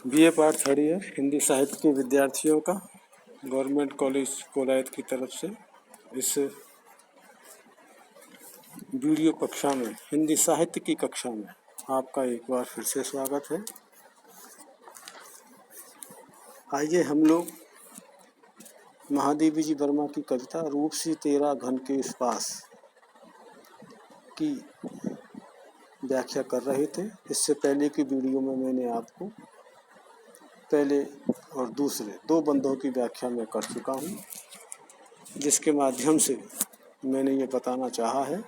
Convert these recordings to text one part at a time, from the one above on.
BA part third year Hindi साहित्य के विद्यार्थियों का गवर्नमेंट कॉलेज कोलायत की तरफ से इस वीडियो कक्षा में हिंदी साहित्य की कक्षा में आपका एक बार फिर से स्वागत है। आइए हम लोग महादेवी जी वर्मा की कविता रूप सी तेरा घन के इस पास की व्याख्या कर रहे थे। इससे पहले की वीडियो में मैंने आपको पहले और दूसरे दो बंधों की व्याख्या मैं कर चुका हूँ, जिसके माध्यम से मैंने ये बताना चाहा है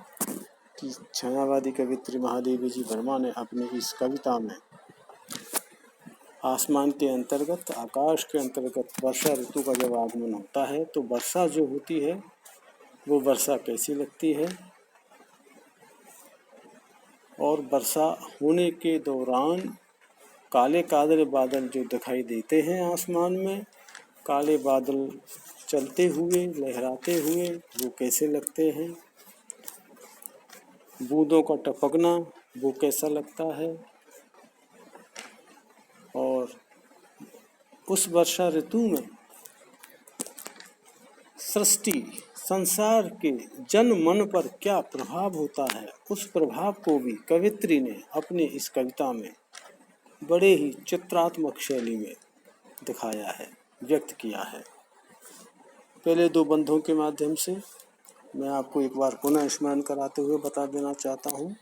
कि छायावादी कवित्री महादेवी जी वर्मा ने अपनी इस कविता में आसमान के अंतर्गत, आकाश के अंतर्गत वर्षा ऋतु का जब आगमन होता है तो वर्षा जो होती है वो वर्षा कैसी लगती है, और वर्षा होने के दौरान काले कादरे बादल जो दिखाई देते हैं आसमान में, काले बादल चलते हुए लहराते हुए वो कैसे लगते हैं, बूंदों का टपकना वो कैसा लगता है, और उस वर्षा ऋतु में सृष्टि संसार के जन मन पर क्या प्रभाव होता है, उस प्रभाव को भी कवित्री ने अपने इस कविता में बड़े ही चित्रात्मक शैली में दिखाया है, व्यक्त किया है। पहले दो बंधों के माध्यम से मैं आपको एक बार पुनः स्मरण कराते हुए बता देना चाहता हूँ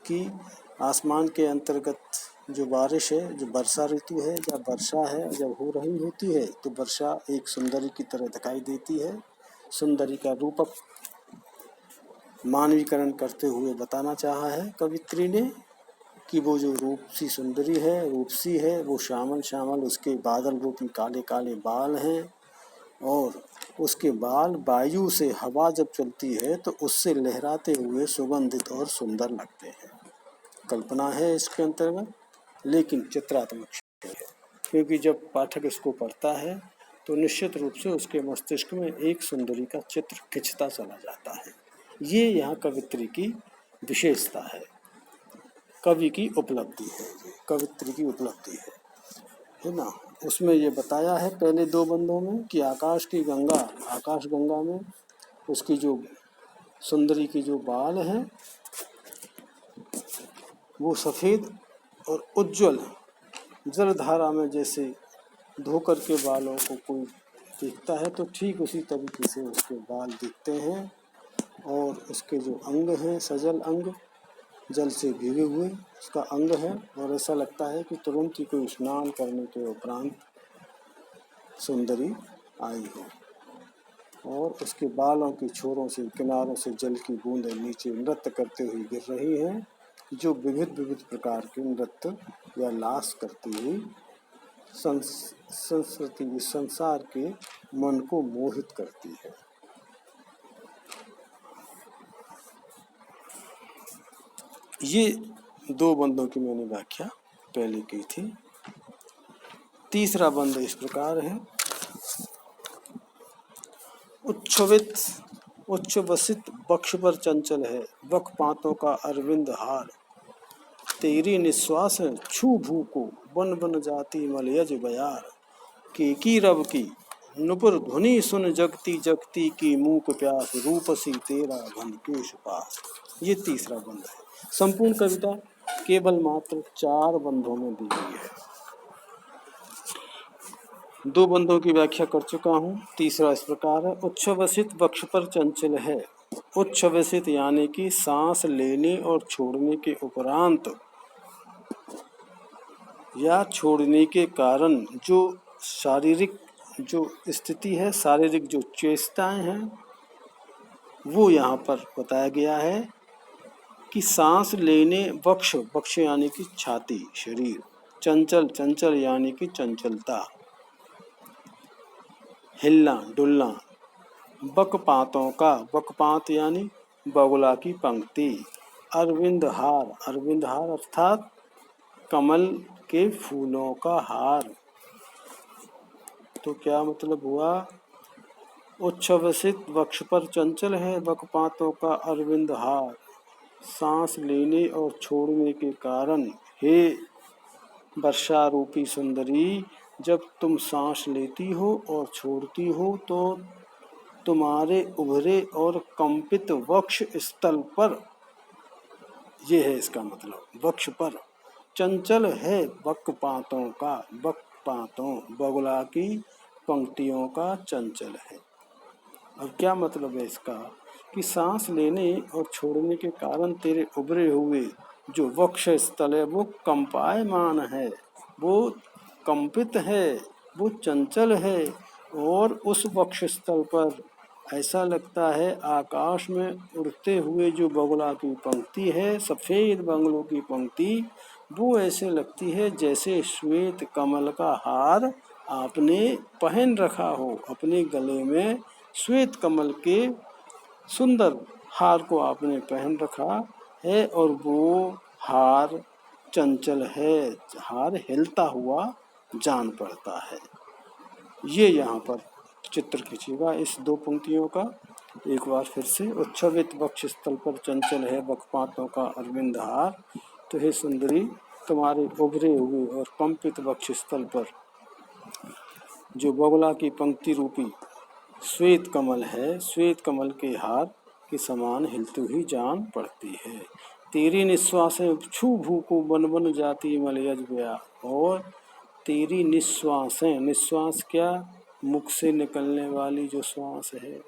कि आसमान के अंतर्गत जो बारिश है, जो वर्षा ऋतु है, जब वर्षा है जब हो रही होती है तो वर्षा एक सुंदरी की तरह दिखाई देती है। सुंदरी का रूपक मानवीकरण करते हुए बताना चाहा है कवित्री ने कि वो जो रूपसी सुंदरी है, रूपसी है, वो श्यामल श्यामल उसके बादल रूपी काले काले बाल हैं, और उसके बाल वायु से हवा जब चलती है तो उससे लहराते हुए सुगंधित और सुंदर लगते हैं। कल्पना है इसके अंतर्गत, लेकिन चित्रात्मक है, क्योंकि जब पाठक इसको पढ़ता है तो निश्चित रूप से उसके मस्तिष्क में एक सुंदरी का चित्र खिंचता चला जाता है। ये यहाँ कवित्री की विशेषता है, कवि की उपलब्धि है, कवित्री की उपलब्धि है ना। उसमें ये बताया है पहले दो बंदों में कि आकाश गंगा में उसकी जो सुंदरी की जो बाल हैं वो सफ़ेद और उज्जवल जलधारा में जैसे धोकर के बालों को कोई देखता है तो ठीक उसी तरीके से उसके बाल दिखते हैं, और उसके जो अंग हैं, सजल अंग, जल से भीगे हुए उसका अंग है, और ऐसा लगता है कि तुरंत ही कोई स्नान करने के उपरांत सुंदरी आई हो, और उसके बालों की छोरों से किनारों से जल की बूंदें नीचे नृत्य करते हुए गिर रही हैं, जो विविध विविध प्रकार के नृत्य या लास करती हुई संस्कृति संसार के मन को मोहित करती है। ये दो बंदों की मैंने व्याख्या पहले की थी। तीसरा बंद इस प्रकार है। उच्छ्वसित बक्ष पर चंचल है बक पातों का अरविंद हार, तेरी निश्वास छू भू को बन बन जाती मलयज बयार, की रब की नुपुर ध्वनि सुन जगती जगती की मूक प्यास, रूपसी तेरा घन केश पास। ये तीसरा बंद है। संपूर्ण कविता केवल मात्र 4 बंधों में दी गई है। दो बंधों की व्याख्या कर चुका हूँ। तीसरा इस प्रकार है। उच्छ्वसित वक्ष पर चंचल है। उच्छ्वसित यानी कि सांस लेने और छोड़ने के उपरांत या छोड़ने के कारण जो शारीरिक जो स्थिति है, शारीरिक जो चेष्टाएं हैं, वो यहाँ पर बताया गया है कि सांस लेने वक्ष यानी कि छाती, शरीर, चंचल यानी कि चंचलता, हिलना डुलना, बकपात यानी बगुला की पंक्ति, अरविंद हार अर्थात कमल के फूलों का हार। तो क्या मतलब हुआ? उच्छ्वसित वक्ष पर चंचल है बकपातों का अरविंद हार, सांस लेने और छोड़ने के कारण हे वर्षा रूपी सुंदरी, जब तुम सांस लेती हो और छोड़ती हो तो तुम्हारे उभरे और कंपित वक्ष स्थल पर, ये है इसका मतलब, वक्ष पर चंचल है वक्पातों का, वक्पातों बगुला की पंक्तियों का चंचल है। अब क्या मतलब है इसका कि सांस लेने और छोड़ने के कारण तेरे उभरे हुए जो वक्ष स्थल है वो कंपायमान है, वो कंपित है, वो चंचल है। और उस वक्ष स्थल पर ऐसा लगता है आकाश में उड़ते हुए जो बगुला की पंक्ति है, सफ़ेद बगलों की पंक्ति, वो ऐसे लगती है जैसे श्वेत कमल का हार आपने पहन रखा हो, अपने गले में श्वेत कमल के सुंदर हार को आपने पहन रखा है और वो हार चंचल है, हार हिलता हुआ जान पड़ता है। ये यहाँ पर चित्र खींचेगा इस दो पंक्तियों का एक बार फिर से। उच्छ्वसित वक्ष स्थल पर चंचल है वक्पातों का अरविंद हार, तो हे सुंदरी तुम्हारे उभरे हुए और कंपित वक्ष स्थल पर जो बगुला की पंक्ति रूपी श्वेत कमल है, श्वेत कमल के हार के समान हिलती हुई जान पड़ती है। तेरी निश्वासें छू भू को बन बन जाती मलयज व्या, और तेरी निश्वासें, निश्वास क्या, मुख से निकलने वाली जो श्वास है,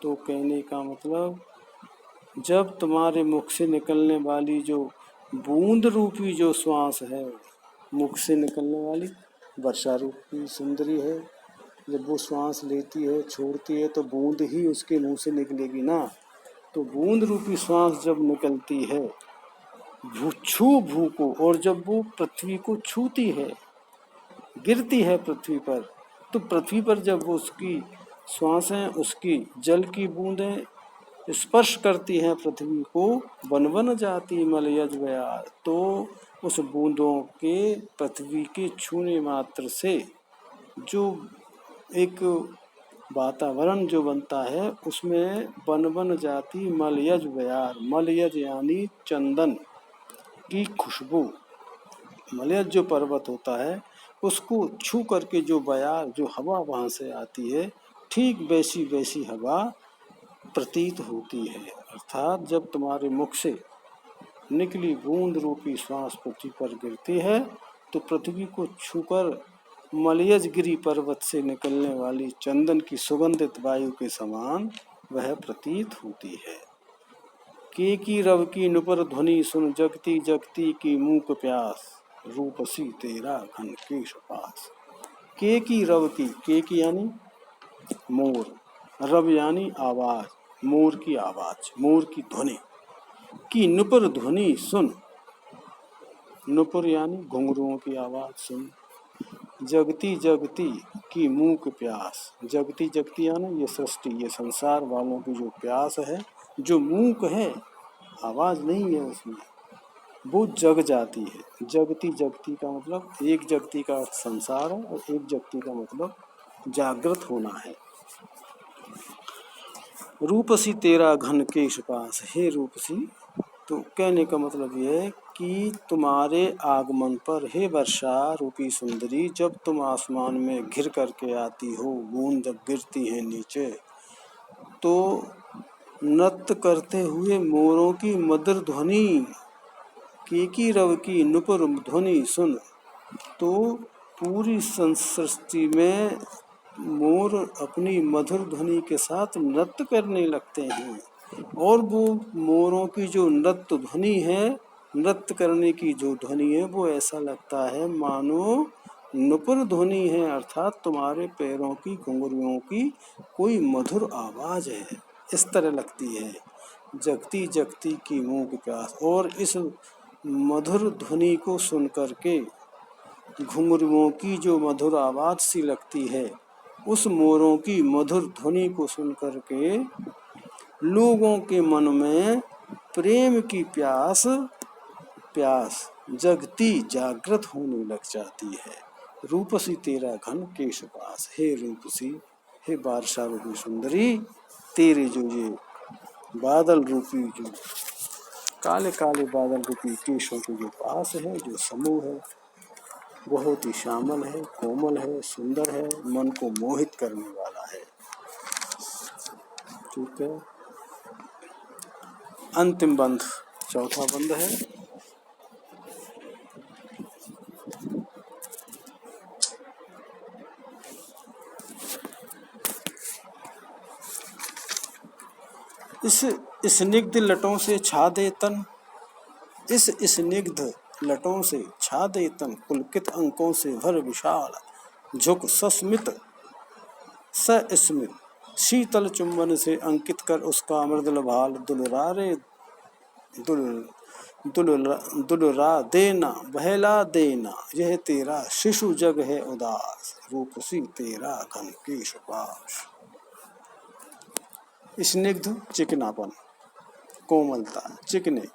तो कहने का मतलब जब तुम्हारे मुख से निकलने वाली जो बूंद रूपी जो श्वास है, मुख से निकलने वाली वर्षा रूपी सुंदरी है, जब वो श्वास लेती है छोड़ती है तो बूंद ही उसके मुंह से निकलेगी ना, तो बूंद रूपी श्वास जब निकलती है छू भू को, और जब वो पृथ्वी को छूती है, गिरती है पृथ्वी पर, तो पृथ्वी पर जब वो उसकी श्वासें, उसकी जल की बूंदें स्पर्श करती हैं पृथ्वी को, बन बन जाती मलयज व्या, तो उस बूंदों के पृथ्वी के छूने मात्र से जो एक वातावरण जो बनता है उसमें बन बन जाती मलयज व्यार, मलयज यानी चंदन की खुशबू। मलयज जो पर्वत होता है उसको छू करके जो बयार, जो हवा वहाँ से आती है, ठीक वैसी वैसी हवा प्रतीत होती है। अर्थात जब तुम्हारे मुख से निकली बूंद रूपी श्वास पृथ्वी पर गिरती है तो पृथ्वी को छूकर मलयजगिरी पर्वत से निकलने वाली चंदन की सुगंधित वायु के समान वह प्रतीत होती है। के की रव की नुपुर ध्वनि सुन जगती जगती की मूक प्यास, रूपसी तेरा घन केश पास। के की रव की यानी मोर, रव यानी आवाज, मोर की आवाज, मोर की ध्वनि, की नुपुर ध्वनि सुन, नुपुर यानी घुंघरुओं की आवाज सुन, जगती जगती की मूक प्यास, जगती जगती यानी ये सृष्टि, ये संसार वालों की जो प्यास है, जो मूक है, आवाज नहीं है उसमें, वो जग जाती है। जगती जगती का मतलब एक जगती का संसार है और एक जगती का मतलब जागृत होना है। रूपसी तेरा घन केश पास, हे रूपसी, तो कहने का मतलब ये है कि तुम्हारे आगमन पर हे वर्षा रूपी सुंदरी, जब तुम आसमान में घिर करके आती हो, बूंद जब गिरती है नीचे, तो नृत्य करते हुए मोरों की मधुर ध्वनि, की रव की नुपुर ध्वनि सुन, तो पूरी सृष्टि में मोर अपनी मधुर ध्वनि के साथ नृत्य करने लगते हैं। और वो मोरों की जो नृत्य ध्वनि है, नृत्य करने की जो ध्वनि है, वो ऐसा लगता है मानो नुपुर ध्वनि है, अर्थात तुम्हारे पैरों की घुंघरुओं की कोई मधुर आवाज है, इस तरह लगती है। जगती जगती की मूक प्यास, और इस मधुर ध्वनि को सुन करके घुंघरुओं की जो मधुर आवाज सी लगती है, उस मोरों की मधुर ध्वनि को सुन करके लोगों के मन में प्रेम की प्यास जगती जागृत होने लग जाती है। रूपसी तेरा घन केश पास, हे रूपसी, हे वर्षा रूपी सुंदरी, तेरे जो ये बादल रूपी जो काले काले बादल रूपी केशों के जो पास है, जो समूह है, बहुत ही श्यामल है, कोमल है, सुंदर है, मन को मोहित करने वाला है। ठीक है। अंतिम बंध, चौथा बंध है। इस स्निग्ध लटों से छा दे तन, इस स्निग्ध लटों से छा दे तन, पुलकित अंकों से भर विशाल, झुक सस्मित सस्मित, शीतल चुंबन से अंकित कर उसका मृदुल भाल, दुलरारे दुलरा देना, बहला देना, यह तेरा शिशु जग है उदास, रूपसी तेरा घन केश पाश। स्निग्ध चिकनापन, कोमलता, चिकने,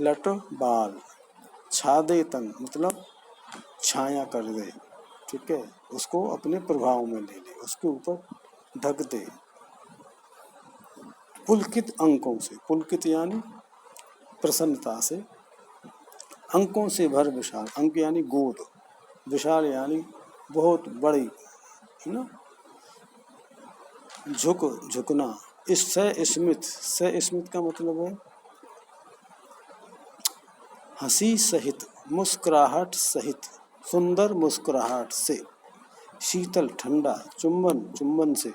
लट बाल, छा दे तन मतलब छाया कर दे। ठीक है, उसको अपने प्रभाव में ले ले, उसके ऊपर ढक दे। पुलकित अंकों से, पुलकित यानी प्रसन्नता से, अंकों से भर विशाल, अंक यानी गोद, विशाल यानी बहुत बड़ी, है ना। झुक झुकना, इस स्मित, स्मित का मतलब है हंसी सहित, मुस्कुराहट सहित, सुंदर मुस्कुराहट से, शीतल ठंडा, चुंबन चुंबन से,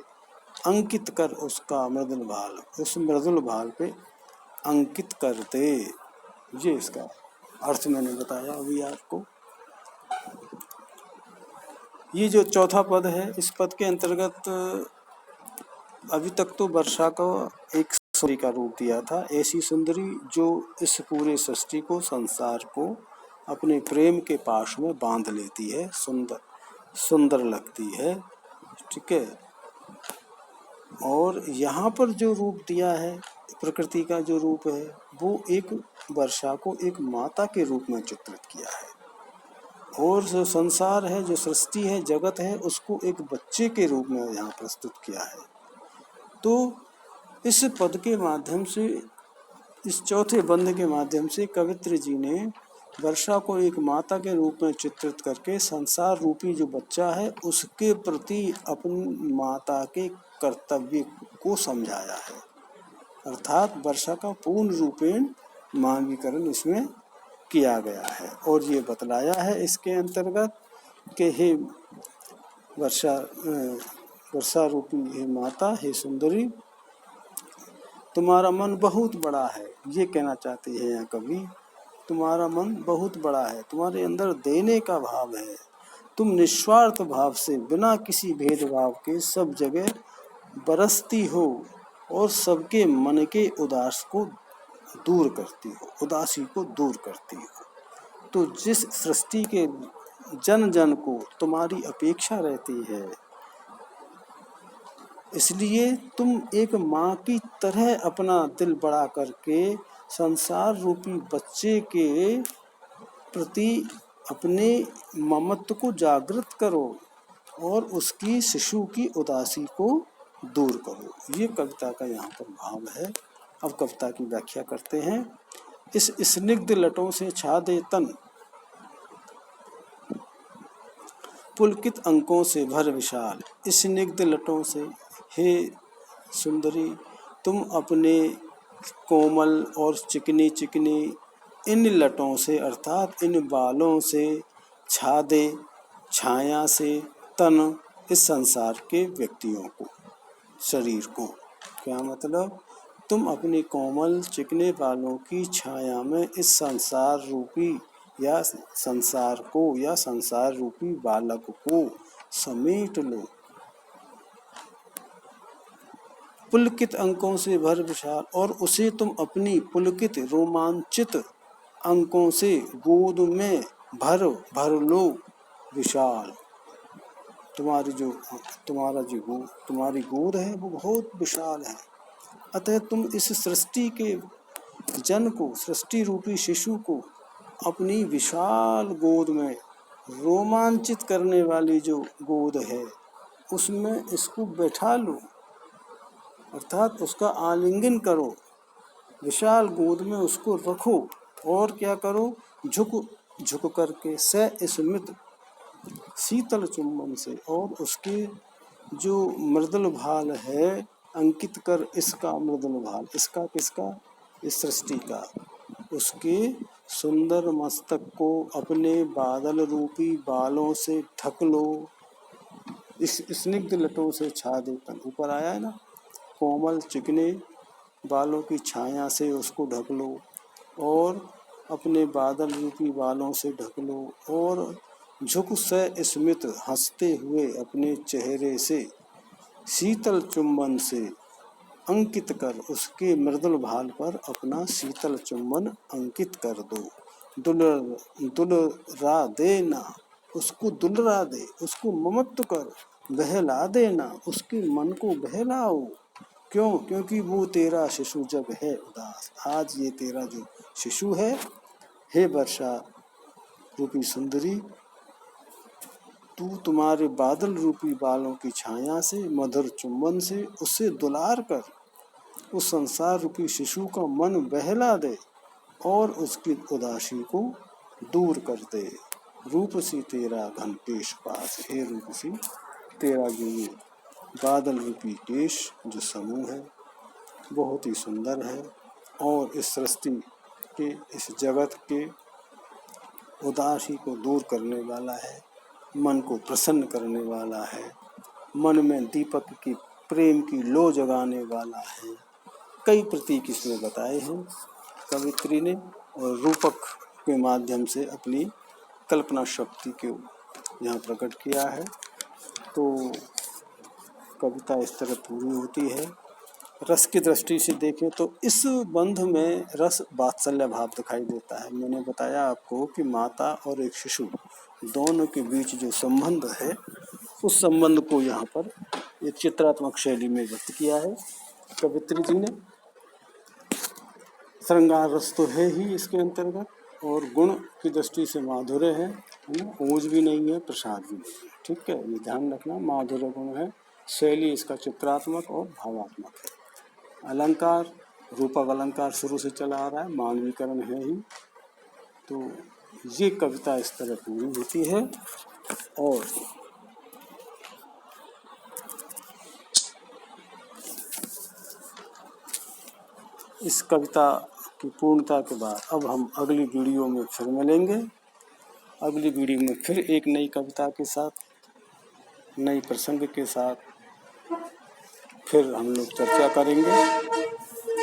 अंकित कर उसका मृदुल भाल, उस मृदुल भाल पे अंकित कर दे। ये इसका अर्थ मैंने बताया अभी आपको। ये जो चौथा पद है, इस पद के अंतर्गत अभी तक तो वर्षा को एक सुंदरी का रूप दिया था, ऐसी सुंदरी जो इस पूरे सृष्टि को, संसार को अपने प्रेम के पाश में बांध लेती है, सुंदर सुंदर लगती है। ठीक है। और यहाँ पर जो रूप दिया है, प्रकृति का जो रूप है, वो एक वर्षा को एक माता के रूप में चित्रित किया है, और जो संसार है, जो सृष्टि है, जगत है, उसको एक बच्चे के रूप में यहाँ प्रस्तुत किया है। तो इस पद के माध्यम से, इस चौथे बंध के माध्यम से कवित्र जी ने वर्षा को एक माता के रूप में चित्रित करके संसार रूपी जो बच्चा है, उसके प्रति अपनी माता के कर्तव्य को समझाया है। अर्थात वर्षा का पूर्ण रूपेण मानवीकरण इसमें किया गया है, और ये बतलाया है इसके अंतर्गत कि हे वर्षा रूपी हे माता, हे सुंदरी, तुम्हारा मन बहुत बड़ा है। ये कहना चाहते हैं यहाँ कवि, तुम्हारा मन बहुत बड़ा है, तुम्हारे अंदर देने का भाव है, तुम निस्वार्थ भाव से बिना किसी भेदभाव के सब जगह बरसती हो और सबके मन के उदास को दूर करती हो, उदासी को दूर करती हो। तो जिस सृष्टि के जन जन को तुम्हारी अपेक्षा रहती है, इसलिए तुम एक माँ की तरह अपना दिल बड़ा करके संसार रूपी बच्चे के प्रति अपने ममत्व को जागृत करो और उसकी शिशु की उदासी को दूर करो। ये कविता का यहाँ पर भाव है। अब कविता की व्याख्या करते हैं। इस स्निग्ध लटों से छा दे तन, पुलकित अंकों से भर विशाल। स्निग्ध लटों से, हे सुंदरी, तुम अपने कोमल और चिकनी चिकनी इन लटों से, अर्थात इन बालों से, छा दे, छाया से, तन, इस संसार के व्यक्तियों को, शरीर को। क्या मतलब? तुम अपने कोमल चिकने बालों की छाया में इस संसार रूपी या संसार को या संसार रूपी बालक को समेट लो। पुलकित अंकों से भर विशाल, और उसे तुम अपनी पुलकित रोमांचित अंकों से गोद में भर लो विशाल। तुम्हारी गोद है वो बहुत विशाल है। अतः तुम इस सृष्टि के जन को, सृष्टि रूपी शिशु को अपनी विशाल गोद में, रोमांचित करने वाली जो गोद है उसमें इसको बैठा लो, अर्थात उसका आलिंगन करो, विशाल गोद में उसको रखो। और क्या करो? झुक करके, स्मित शीतल चुंबन से, और उसके जो मृदुल भाल है अंकित कर इसका मृदुल भाल, इसका किसका, इस सृष्टि का, उसके सुंदर मस्तक को अपने बादल रूपी बालों से ढक लो। इस स्निग्ध लटों से छा दे तन, ऊपर आया है ना, कोमल चिकने बालों की छाया से उसको ढक लो, और अपने बादल रूपी बालों से ढक लो, और झुक से स्मित हंसते हुए अपने चेहरे से शीतल चुंबन से अंकित कर, उसके मृदुल भाल पर अपना शीतल चुंबन अंकित कर दो। दुलरा देना, उसको दुलरा दे, उसको ममत्व कर, बहला देना, उसके मन को बहलाओ। क्यों? क्योंकि वो तेरा शिशु जब है उदास, आज ये तेरा जो शिशु है, हे वर्षा रूपी सुंदरी, तू तुम्हारे बादल रूपी बालों की छाया से, मधुर चुंबन से उसे दुलार कर, उस संसार रूपी शिशु का मन बहला दे और उसकी उदासी को दूर कर दे। रूपसी तेरा घन केश पास, हे रूपसी तेरा जो ये बादल रूपी केश जो समूह है बहुत ही सुंदर है, और इस सृष्टि के, इस जगत के उदासी को दूर करने वाला है, मन को प्रसन्न करने वाला है, मन में दीपक की प्रेम की लो जगाने वाला है। कई प्रतीक इसमें बताए हैं कवित्री ने, और रूपक के माध्यम से अपनी कल्पना शक्ति को यहाँ प्रकट किया है। तो कविता इस तरह पूरी होती है। रस की दृष्टि से देखें तो इस बंध में रस वात्सल्य भाव दिखाई देता है। मैंने बताया आपको कि माता और एक शिशु दोनों के बीच जो संबंध है, उस संबंध को यहाँ पर एक चित्रात्मक शैली में व्यक्त किया है कवित्री जी ने। श्रृंगार रस तो है ही इसके अंतर्गत, और गुण की दृष्टि से माधुर्य है ना, ओज भी नहीं है, प्रसाद भी नहीं है। ठीक है, ये ध्यान रखना, माधुर्य गुण है। शैली इसका चित्रात्मक और भावात्मक है। अलंकार, रूपक अलंकार शुरू से चला आ रहा है, मानवीकरण है ही। तो ये कविता इस तरह पूरी होती है। और इस कविता की पूर्णता के बाद अब हम अगली वीडियो में फिर मिलेंगे। अगली वीडियो में फिर एक नई कविता के साथ, नई प्रसंग के साथ फिर हम लोग चर्चा करेंगे।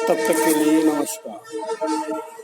तब तक के लिए नमस्कार।